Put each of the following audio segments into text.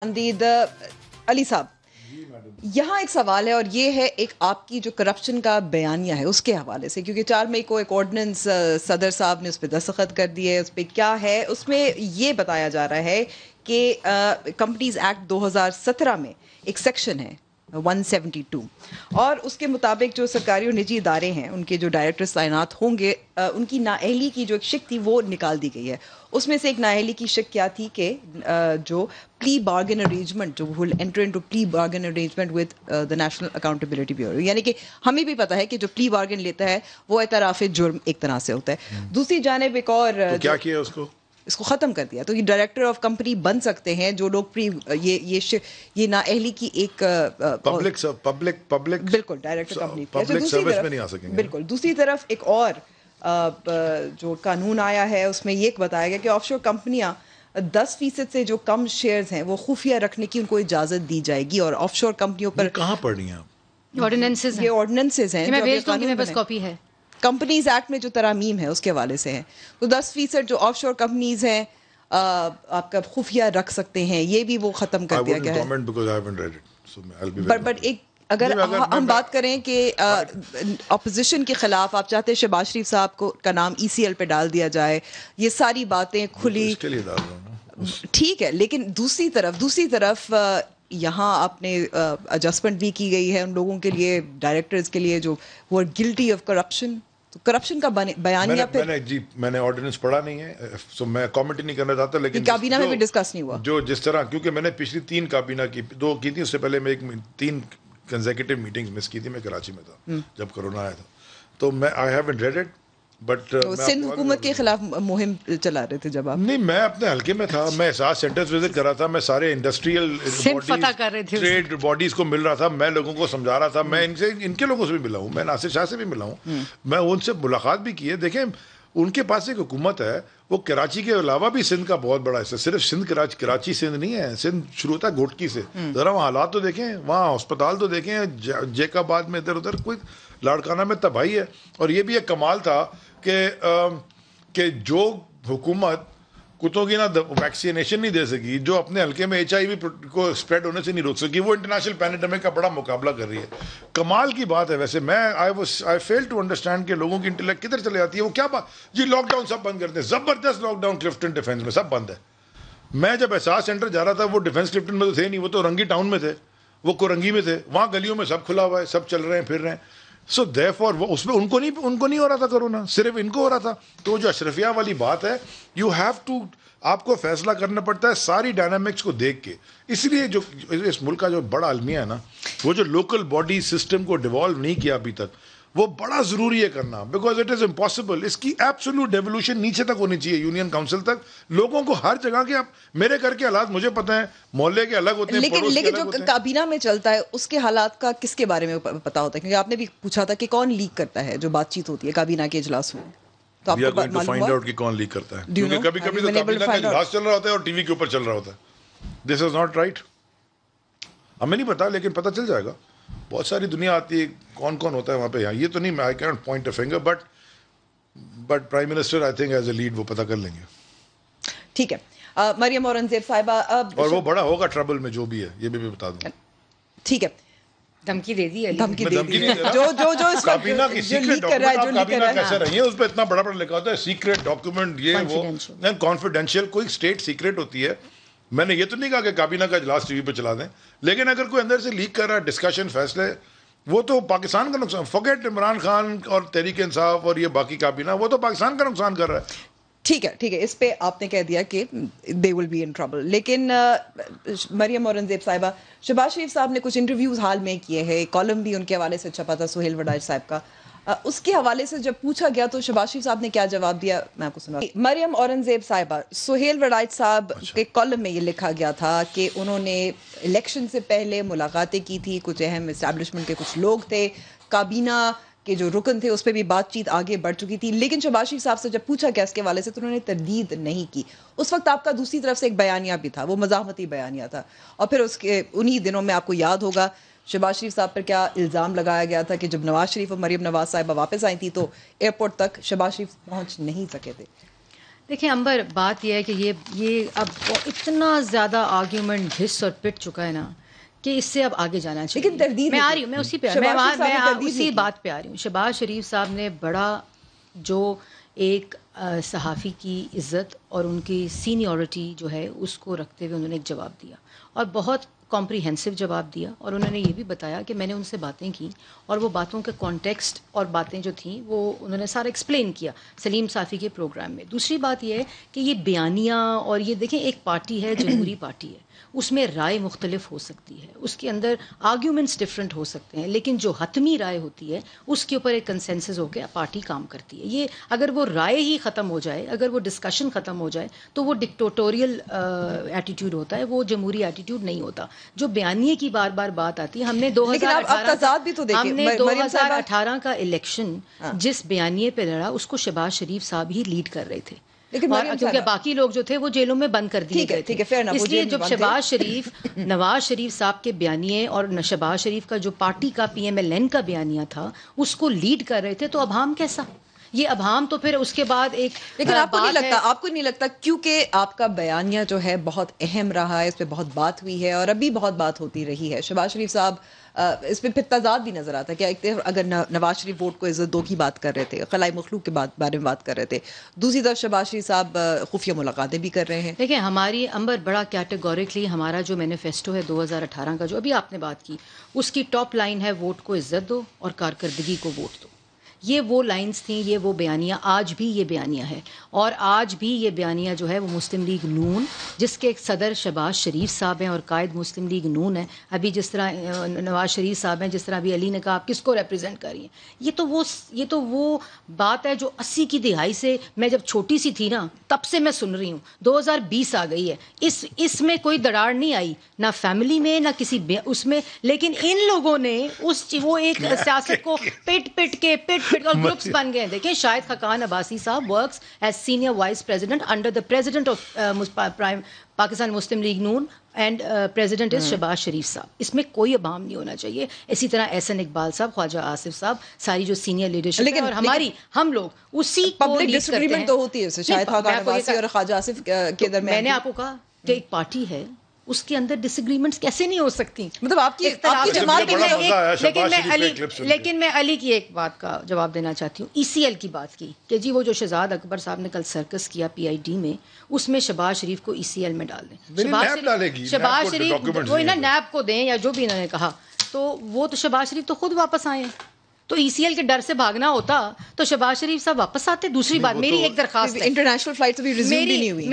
اندید علی صاحب، یہاں ایک سوال ہے اور یہ ہے ایک آپ کی جو کرپشن کا بیانیہ ہے اس کے حوالے سے، کیونکہ 4 مئی کو ایک آرڈیننس صدر صاحب نے اس پہ دستخط کر دیے. اس پہ کیا ہے، اس میں یہ بتایا جا رہا ہے کہ کمپنیز ایکٹ 2017 میں ایک سیکشن ہے 172 اور اس کے مطابق جو سرکاری اور نجی ادارے ہیں ان کے جو ڈائریکٹرز تعینات ہوں گے ان کی نااہلی کی جو ایک شک تھی وہ نکال دی گئی ہے. اس میں سے ایک نااہلی کی شک کیا تھی کہ جو پلی بارگن ارینجمنٹ جو ول enter into plea bargain arrangement with the National Accountability Bureau, یعنی کہ ہمیں بھی پتہ ہے کہ جو پلی بارگن لیتا ہے وہ اعتراف جرم ایک طرح سے ہوتا ہے. دوسری جانب ایک اور کیا کیا اس کو ختم کر دیا، تو یہ ڈائریکٹر آف کمپنی بن سکتے ہیں جو لوگ یہ نااہلی کی ایک پبلک بالکل ڈائریکٹر کمپنی سروس میں نہیں آ سکیں گے. بالکل. دوسری طرف ایک اور جو قانون آیا ہے اس میں یہ بتایا گیا کہ آف شور کمپنیاں 10% سے جو کم شیئرز ہیں وہ خفیہ رکھنے کی ان کو اجازت دی جائے گی. اور آف شور کمپنیوں پر کہاں پڑھنی ہیں آپ؟ یہ آرڈیننسز ہیں میں بھیج دوں گی، میرے پاس کاپی ہے. کمپنیز ایکٹ میں جو ترامیم ہے اس کے حوالے سے ہیں، تو 10% جو آف شور کمپنیز ہیں آپ کا خفیہ رکھ سکتے ہیں، یہ بھی وہ ختم کر دیا گیا ہے. بٹ ایک اگر ہم بات کریں کہ اپوزیشن کے خلاف آپ چاہتے ہیں شہباز شریف صاحب کو کا نام ECL پہ ڈال دیا جائے، یہ ساری باتیں کھلی ٹھیک ہے، لیکن دوسری طرف یہاں آپ نے ایڈجسٹمنٹ بھی کی گئی ہے ان لوگوں کے لیے، ڈائریکٹرز کے لیے جو وہ گلٹی آف کرپشن. تو کرپشن کا بیانیہ میں نے آرڈیننس پڑھا نہیں ہے، سو میں کامنٹ نہیں کرنا چاہتا، لیکن کابینہ میں بھی ڈسکس نہیں ہوا جو جس طرح، کیونکہ میں نے پچھلی 3 کابینہ کی 2 کی تھی، اس سے پہلے میں 3 کنزیکٹو میٹنگز مس کی تھی. میں کراچی میں تھا جب کرونا آیا تھا، تو میں I have read it. But Sindh حکومت کے خلاف مہم چلا رہے تھے جب آپ؟ نہیں، میں اپنے حلقے میں تھا، میں احساس سینٹرز وزٹ کر رہا تھا، میں سارے انڈسٹریل ٹریڈ باڈیز کو مل رہا تھا، میں لوگوں کو سمجھا رہا تھا. میں ان کے لوگوں سے بھی ملا ہوں، میں ناصر شاہ سے بھی ملا ہوں، میں ان سے ملاقات بھی کی ہے. دیکھیں ان کے پاس ایک حکومت ہے، وہ کراچی کے علاوہ بھی سندھ کا بہت بڑا حصہ، صرف سندھ کراچی سندھ نہیں ہے، سندھ شروع ہوتا ہے گھوٹکی سے. ذرا وہاں حالات تو دیکھیں، وہاں ہسپتال تو دیکھیں، جیک آباد میں ادھر ادھر کوئی لاڑکانہ میں تباہی ہے. اور یہ بھی ایک کمال تھا کہ جو حکومت کتوں کی نہ ویکسینیشن نہیں دے سکی، جو اپنے حلقے میں HIV کو اسپریڈ ہونے سے نہیں روک سکی، وہ انٹرنیشنل پینڈیمک کا بڑا مقابلہ کر رہی ہے. کمال کی بات ہے. ویسے میں آئی فیل ٹو انڈرسٹینڈ کہ لوگوں کی انٹلیکٹ کدھر چلے جاتی ہے. وہ کیا بات جی، لاک ڈاؤن سب بند کرتے ہیں، زبردست لاک ڈاؤن کلفٹن ڈیفینس میں سب بند ہے. میں جب احساس سینٹر جا رہا تھا، وہ ڈیفینس کلفٹن میں تو تھے نہیں، وہ تو رنگی ٹاؤن میں تھے، وہ کورنگی میں تھے، وہاں گلیوں میں سب کھلا ہوا ہے، سب چل رہے ہیں پھر رہے ہیں. سو دیرفور وہ اس میں ان کو نہیں ہو رہا تھا کرونا، صرف ان کو ہو رہا تھا. تو جو اشرفیہ والی بات ہے، یو ہیو ٹو، آپ کو فیصلہ کرنا پڑتا ہے ساری ڈائنامکس کو دیکھ کے. اس لیے جو اس ملک کا جو بڑا المیہ ہے نا، وہ جو لوکل باڈی سسٹم کو ڈیوالو نہیں کیا ابھی تک، وہ بڑا ضروری ہے کرنا، بیکاز اٹ از امپاسبل. اس کی ایبسولوٹ ڈیولوشن نیچے تک ہونی چاہیے، یونین کاؤنسل تک، لوگوں کو ہر جگہ کے. میرے گھر کے حالات مجھے پتہ ہیں، محلے کے الگ ہوتے ہیں، لیکن جو کابینہ میں چلتا ہے اس کے حالات کا کس کے بارے میں پتا ہوتا ہے؟ کیونکہ آپ نے بھی پوچھا تھا کہ کون لیک کرتا ہے جو بات چیت ہوتی ہے کابینہ کے اجلاس میں، تو آپ کو معلوم ہوا کہ کون لیک کرتا ہے؟ کیونکہ کبھی کبھی تو کابینہ کا اجلاس چل رہا ہوتا ہے اور TV کے اوپر چل رہا ہوتا ہے. دس از ناٹ رائٹ. ہمیں نہیں پتا، لیکن پتہ چل جائے گا. بہت ساری دنیا آتی ہے، کون ہوتا ہے وہاں پہ. یہاں یہ تو نہیں، I can't point a finger, but prime minister I think as a lead وہ پتہ کر لیں گے. ٹھیک ہے. مریم اورنگزیب صاحبہ، اور وہ بڑا ہوگا ٹربل میں جو بھی ہے، یہ بھی بتا دوں. ٹھیک ہے. دھمکی دے دی جو کابینہ کی سیکرٹ ڈاکومنٹ، کابینہ کیسے رہی ہے، اس پہ اتنا بڑا لکھا ہوتا ہے سیکرٹ ڈاکومنٹ، یہ وہ کانفیڈینشیل. کوئی اسٹیٹ سیکرٹ ہوتی ہے. میں نے یہ تو نہیں کہا کہ کابینہ کا اجلاس TV پہ چلا دیں، لیکن اگر کوئی اندر سے لیک کر رہا ہے ڈسکشن، فیصلے، وہ تو پاکستان کا نقصان. فوگیٹ عمران خان اور تحریک انصاف اور یہ باقی کابینہ، وہ تو پاکستان کا نقصان کر رہا ہے. ٹھیک ہے، اس پہ آپ نے کہہ دیا کہ دے ول بی ان ٹربل. لیکن مریم اورنگزیب صاحبہ، شہباز شریف صاحب نے کچھ انٹرویوز حال میں کیے ہیں، کالم بھی ان کے حوالے سے چھپا تھا سہیل وڈاج صاحب کا. اس کے حوالے سے جب پوچھا گیا تو شہباز شریف صاحب نے کیا جواب دیا، میں آپ کو سنا. مریم اورنگزیب صاحبہ، سہیل وڈاج صاحب کے کالم میں یہ لکھا گیا تھا کہ انہوں نے الیکشن سے پہلے ملاقاتیں کی تھی، کچھ اہم اسٹیبلشمنٹ کے کچھ لوگ تھے، کابینہ کے جو رکن تھے اس پہ بھی بات چیت آگے بڑھ چکی تھی. لیکن شہباز شریف صاحب سے جب پوچھا گیا اس کے حوالے سے تو انہوں نے تردید نہیں کی. اس وقت آپ کا دوسری طرف سے ایک بیانیہ بھی تھا، وہ مزاحمتی بیانیہ تھا. اور پھر اس کے انہی دنوں میں آپ کو یاد ہوگا شہباز شریف صاحب پر کیا الزام لگایا گیا تھا کہ جب نواز شریف اور مریم نواز صاحبہ واپس آئی تھی تو ایئرپورٹ تک شہباز شریف پہنچ نہیں سکے تھے. دیکھیں امبر، بات یہ ہے کہ یہ اب اتنا زیادہ آرگیومنٹ گھس اور پٹ چکا ہے نا کہ اس سے اب آگے جانا چاہیے. لیکن تردید میں آ رہی ہوں، میں اسی پہ اسی بات پہ آ رہی ہوں. شہباز شریف صاحب نے بڑا جو ایک صحافی کی عزت اور ان کی سینیورٹی جو ہے اس کو رکھتے ہوئے انہوں نے ایک جواب دیا اور بہت کمپریہنسو جواب دیا، اور انہوں نے یہ بھی بتایا کہ میں نے ان سے باتیں کی اور وہ باتوں کے کانٹیکسٹ اور باتیں جو تھیں وہ انہوں نے سارا ایکسپلین کیا سلیم صافی کے پروگرام میں. دوسری بات یہ ہے کہ یہ بیانیہ اور یہ دیکھیں ایک پارٹی ہے، جمہوری پارٹی ہے، اس میں رائے مختلف ہو سکتی ہے، اس کے اندر آرگیومنٹس ڈفرینٹ ہو سکتے ہیں، لیکن جو حتمی رائے ہوتی ہے اس کے اوپر ایک کنسنسس ہو کے پارٹی کام کرتی ہے. یہ اگر وہ رائے ہی ختم ہو جائے، اگر وہ ڈسکشن ختم ہو جائے تو وہ ڈکٹیٹوریل ایٹیٹیوڈ ہوتا ہے، وہ جمہوری ایٹیٹیوڈ نہیں ہوتا. جو بیانیے کی بار بار بات آتی ہے، ہم نے 2018 کا الیکشن جس بیانیے پہ لڑا اس کو شہباز شریف صاحب ہی لیڈ کر رہے تھے، کیونکہ باقی لوگ جو تھے وہ جیلوں میں بند کر دیے گئے تھے. اس لیے جب شہباز شریف نواز شریف صاحب کے بیانیے اور شہباز شریف کا جو پارٹی کا PMLN کا بیانیہ تھا اس کو لیڈ کر رہے تھے، تو ابہام کیسا؟ یہ ابہام تو پھر اس کے بعد ایک. لیکن آپ کو نہیں لگتا کیونکہ آپ کا بیانیہ جو ہے بہت اہم رہا ہے، اس پہ بہت بات ہوئی ہے اور ابھی بہت بات ہوتی رہی ہے. شہباز شریف صاحب اس پہ پھر تضاد بھی نظر آتا ہے کہ ایک اگر نواز شریف ووٹ کو عزت دو کی بات کر رہے تھے، خلائی مخلوق کے بارے میں بات کر رہے تھے، دوسری طرف شہباز شریف صاحب خفیہ ملاقاتیں بھی کر رہے ہیں. دیکھیں ہماری امبر بڑا کیٹیگوریکلی ہمارا جو مینیفیسٹو ہے 2018 کا جو ابھی آپ نے بات کی، اس کی ٹاپ لائن ہے ووٹ کو عزت دو اور کارکردگی کو ووٹ دو. یہ وہ لائنز تھیں، یہ وہ بیانیہ، آج بھی یہ بیانیہ ہے. اور آج بھی یہ بیانیہ جو ہے وہ مسلم لیگ نون، جس کے صدر شہباز شریف صاحب ہیں اور قائد مسلم لیگ نون ہے، ابھی جس طرح نواز شریف صاحب ہیں، جس طرح ابھی علی نے کہا آپ کس کو ریپرزینٹ کر رہی ہیں. یہ تو وہ بات ہے جو 80 کی دہائی سے میں جب چھوٹی سی تھی نا تب سے میں سن رہی ہوں. 2020 آ گئی ہے، اس میں کوئی دراڑ نہیں آئی، نہ فیملی میں نہ کسی اس میں. لیکن ان لوگوں نے وہ ایک سیاست کو پٹ کے اور گروپس بن گئے. دیکھیں شاہد خاقان عباسی صاحب works as senior vice president under the president of Pakistan Muslim League Noon and president is Shehbaz Sharif صاحب. اس میں کوئی ابہام نہیں ہونا چاہیے. اسی طرح احسن اقبال صاحب، خواجہ آصف صاحب، ساری جو سینئر لیڈرشپ ہے اور ہم لوگ اسی پبلک ڈس ایگریمنٹ تو ہوتی ہے شاہد خاقان عباسی اور خواجہ آصف کے درمیان. میں نے آپ کو کہا کہ ایک پارٹی ہے، اس کے اندر ڈس ایگریمنٹس کیسے نہیں ہو سکتی؟ مطلب آپ کی جماعت لیکن میں علی کی ایک بات کا جواب دینا چاہتی ہوں. ECL کی بات کی کہ جی وہ جو شہزاد اکبر صاحب نے کل سرکس کیا PID میں، اس میں شہباز شریف کو ECL میں ڈال دیں. شہباز شریف وہی نا نیب کو دیں یا جو بھی انہوں نے کہا، تو وہ تو شہباز شریف تو خود واپس آئے ہیں. تو ECL کے ڈر سے بھاگنا ہوتا تو شہباز شریف صاحب واپس آتے. دوسری بات میری ایک درخواست ہے، انٹرنیشنل فلائٹس بھی ریزیوم بھی نہیں ہوئی.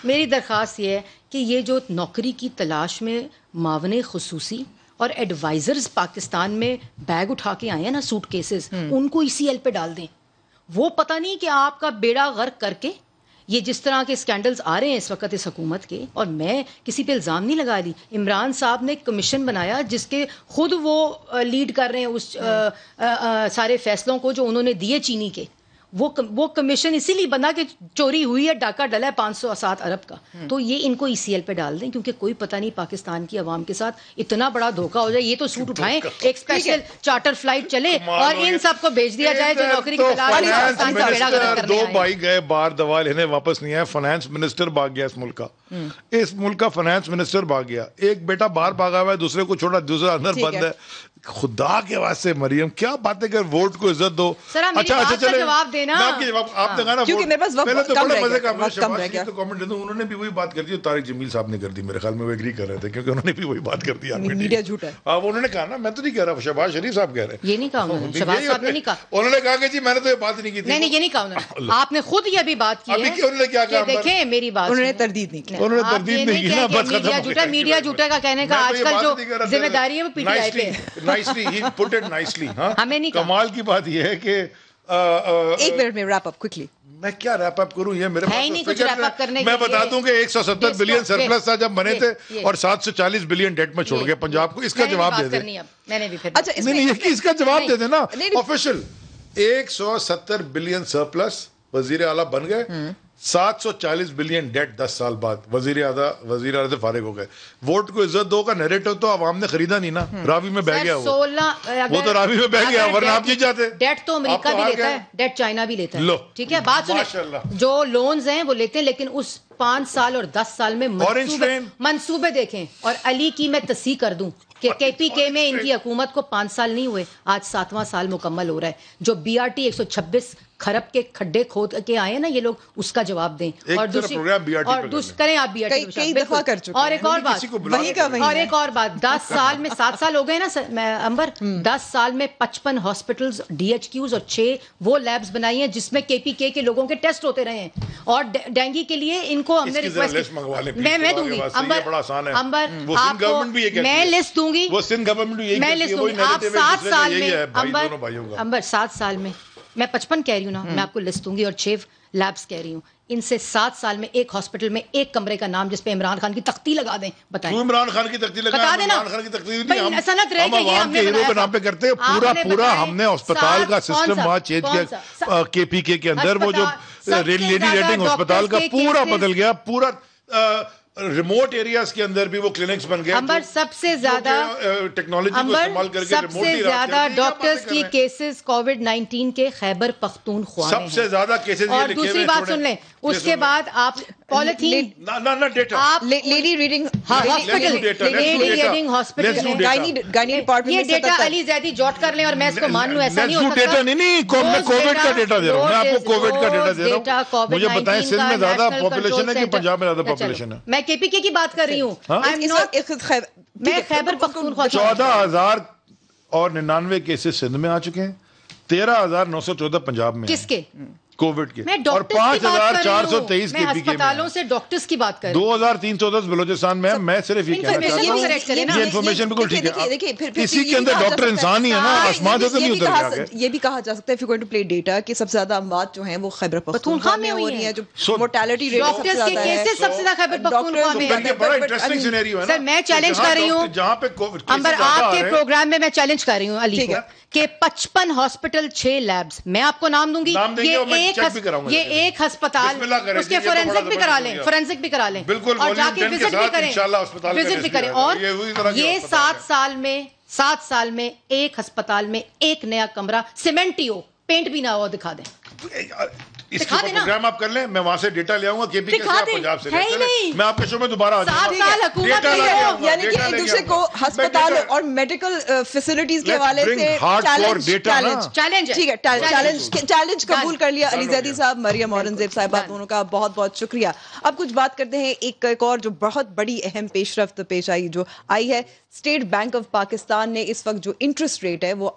میری درخواست یہ ہے کہ یہ جو نوکری کی تلاش میں معاون خصوصی اور ایڈوائزرز پاکستان میں بیگ اٹھا کے آئے ہیں نا، سوٹ کیسز، ان کو ECL پہ ڈال دیں. وہ پتہ نہیں کہ آپ کا بیڑا غرق کر کے یہ جس طرح کے اسکینڈلز آ رہے ہیں اس وقت اس حکومت کے. اور میں کسی پہ الزام نہیں لگا رہی، عمران صاحب نے ایک کمیشن بنایا جس کے خود وہ لیڈ کر رہے ہیں اس سارے فیصلوں کو جو انہوں نے دیے چینی کے. وہ کمیشن اسی لیے بنا کہ چوری ہوئی ہے، ڈاکہ ڈلا ہے 507 ارب کا. تو یہ ان کو ECL پہ ڈال دیں، کیونکہ کوئی پتہ نہیں پاکستان کی عوام کے ساتھ اتنا بڑا دھوکہ ہو جائے. یہ تو سوٹ اٹھائیں، ایک اسپیشل چارٹر فلائٹ چلے اور ان سب کو بھیج دیا جائے جو نوکری کی تلاش. دو بھائی گئے باہر دوا لینے، واپس نہیں آئے. فائنانس منسٹر بھاگ گیا اس ملک کا. اس ملک کا فائنانس منسٹر بھاگ گیا. ایک بیٹا باہر بھاگا ہوا ہے، دوسرے کو چھوڑا، دوسرا اندر بند ہے. خدا کے واسطے مریم کیا باتیں کر، ووٹ کو عزت دو. اچھا چلے جواب دینا آپ نے کہا نا کیونکہ میرے پاس وقت کم رہ گیا. انہوں نے بھی وہی بات کر دی جو طارق جمیل صاحب نے کر دی. میرے خیال میں وہ ایگری کر رہے تھے کیونکہ انہوں نے بھی وہی بات کر دی. میڈیا جھوٹ ہے. انہوں نے کہا نا، میں تو نہیں کہہ رہا، شہباز شریف صاحب کہہ رہے ہیں. یہ نہیں کہا انہوں نے، شہباز صاحب نے نہیں کہا. انہوں نے کہا کہ جی میں نے تو یہ بات نہیں کی تھی. نہیں یہ نہیں کہا انہوں نے. آپ نے خود یہ بھی بات کی ہے. انہوں نے کیا کہا؟ دیکھیں میری بات، انہوں نے تردید نہیں کی. انہوں نے تردید نہیں کی نا، بس ختم. میڈیا جھوٹا کا کہنے کا آج کل جو ذمہ داری ہے وہ PTI پہ. نائسلی ہی پٹ اٹ نائسلی. کمال کی بات یہ ہے کہ ایک منٹ میں ریپ اپ کوئکلی. میں کیا ریپ اپ کروں؟ یہ میرے پاس میں بتا دوں کہ 170 بلین سرپلس تھا جب بنے تھے اور 740 بلین ڈیٹ میں چھوڑ گئے پنجاب کو. اس کا جواب دے دیں. اچھا اس کا جواب دے دیں نا آفیشل. 170 بلین سرپلس وزیر اعلیٰ بن گئے، 740 بلین ڈیٹ 10 سال بعد وزیر اعظم سے فارغ ہو گئے. ووٹ کو عزت دو کا نیریٹو تو عوام نے خریدا نہیں نا, راوی میں بہ گیا وہ تو راوی میں بہ گیا, ورنہ آپ جیت جاتے. ڈیٹ تو امریکہ بھی لیتا ہے, ڈیٹ چائنا بھی لیتا ہے, ٹھیک ہے. بات سنیں, جو لونز ہیں وہ لیتے ہیں, لیکن اس 5 سال اور 10 سال میں منصوبے دیکھیں. اور علی کی میں تصحیح کر دوں کہ کے پی کے میں ان کی حکومت کو 5 سال نہیں ہوئے, آج 7واں سال مکمل ہو رہا ہے. جو بی آر ٹی 126 کھرب کے کھڈے کھود کے آئے ہیں نا یہ لوگ, اس کا جواب دیں. اور دوسری کریں آپ بی آر ٹی کئی دفعہ کر چکے. اور ایک اور بات 10 سال میں 7 سال ہو گئے نا امبر, 10 سال میں 55 ہاسپٹلز, ڈی ایچ کیوز اور 6 وہ لیبز بنائی ہیں جس میں کے پی کے لوگوں کے ٹیسٹ ہوتے رہے ہیں. اور ڈینگی کے لیے ان کو ہم نے ریکویسٹ, میں دوں گی امبر آپ کو, میں لسٹ دوں گی, میں لسٹ دوں گی. آپ 7 سال میں امبر 7 سال میں 55 کہہ رہی ہوں نا, میں آپ کو لسٹ دوں گی, اور 6 لیبس کہہ رہی ہوں. ان سے 7 سال میں ایک ہاسپٹل میں ایک کمرے کا نام جس پہ عمران خان کی تختی لگا دیں, بتائیں. عمران خان کی تختی لگا, بتا دینا, صنعت رہے کہ یہ ہم نے ہیرو کے نام پہ کرتے ہیں. پورا ہم نے ہسپتال کا سسٹم وہاں چینج کیا کے پی کے اندر. وہ جو لیڈی ریڈنگ ہسپتال کا پورا بدل گیا, پورا ریموٹ ایریاز کے اندر بھی وہ کلینکس بن گئے. امبر سب سے زیادہ ٹیکنالوجی کو استعمال کر کے سب سے زیادہ ڈاکٹرز کی کیسز کووڈ-19 کے خیبر پختونخوا میں سب سے زیادہ کیسز. اور دوسری بات سن لیں, اس کے بعد آپ پالیتھین آپ لیڈی ریڈنگ ہاسپٹل میں یہ ڈیٹا علی زیدی جوٹ کر لیں, اور میں اس کو مان لوں, ایسا نہیں ہو سکتا. نہیں, میں کووڈ کا ڈیٹا دے رہا ہوں, میں آپ کو کووڈ کا ڈیٹا دے رہا ہوں. مجھے بتائیں سندھ میں زیادہ پاپولیشن ہے کہ پنجاب میں زیادہ پاپولیشن ہے؟ میں کے پی کے کی بات کر رہی ہوں, میں خیبر پختونخوا. 14,099 کیسز سندھ میں آ چکے ہیں, 13,914 پنجاب میں. کس کے؟ کووڈ کے. اور 5,423 کے پی کے اسپتالوں سے ڈاکٹرز کی بات کر 2,310 بلوچستان میں صرف یہ کہنا چاہتا ہوں یہ انفارمیشن بالکل ٹھیک ہے. اسی کے اندر ڈاکٹر انسان ہی ہے نا, آسمان سے نہیں اتر گیا. یہ بھی کہا جا سکتا ہے if you're going to play data کہ سب سے زیادہ اموات جو ہیں وہ خیبر پختونخوا میں ہو رہی ہیں, جو mortality rate سب سے زیادہ ہے. سب سے زیادہ خیبر پختونخوا میں ہے. بڑا انٹرسٹنگ سینیریو ہے نا. سر میں چیلنج کر رہی ہوں جہاں پہ امبر آپ کے پروگرام میں چیلنج کر رہی ہوں علی کو کہ 55 ہاسپٹل 6 لیبز, میں آپ کو نام دوں گی. یہ ایک ہسپتال, اس کے فورینسک بھی کرا لیں, فورینسک بھی کرا لیں, اور جا کے وزٹ بھی کریں, وزٹ بھی کریں. اور یہ 7 سال میں ایک ہسپتال میں ایک نیا کمرہ سیمنٹ ہی ہو, پینٹ بھی نہ ہو, دکھا دیں. اس کا پروگرام آپ کر لیں, میں وہاں سے ڈیٹا لے آؤں گا کے پی کے سے, پنجاب سے میں آپ کے شو میں دوبارہ آ جاؤں گا. یعنی کہ ایک دوسرے کو ہسپتال اور میڈیکل فیسلٹیز کے حوالے سے چیلنج قبول کر لیا. علی زیدی صاحب, مریم اورنگزیب صاحبہ, دونوں کا بہت بہت شکریہ. اب کچھ بات کرتے ہیں ایک اور جو بہت بڑی اہم پیش رفت پیش آئی ہے. اسٹیٹ بینک آف پاکستان نے اس وقت جو انٹرسٹ ریٹ ہے وہ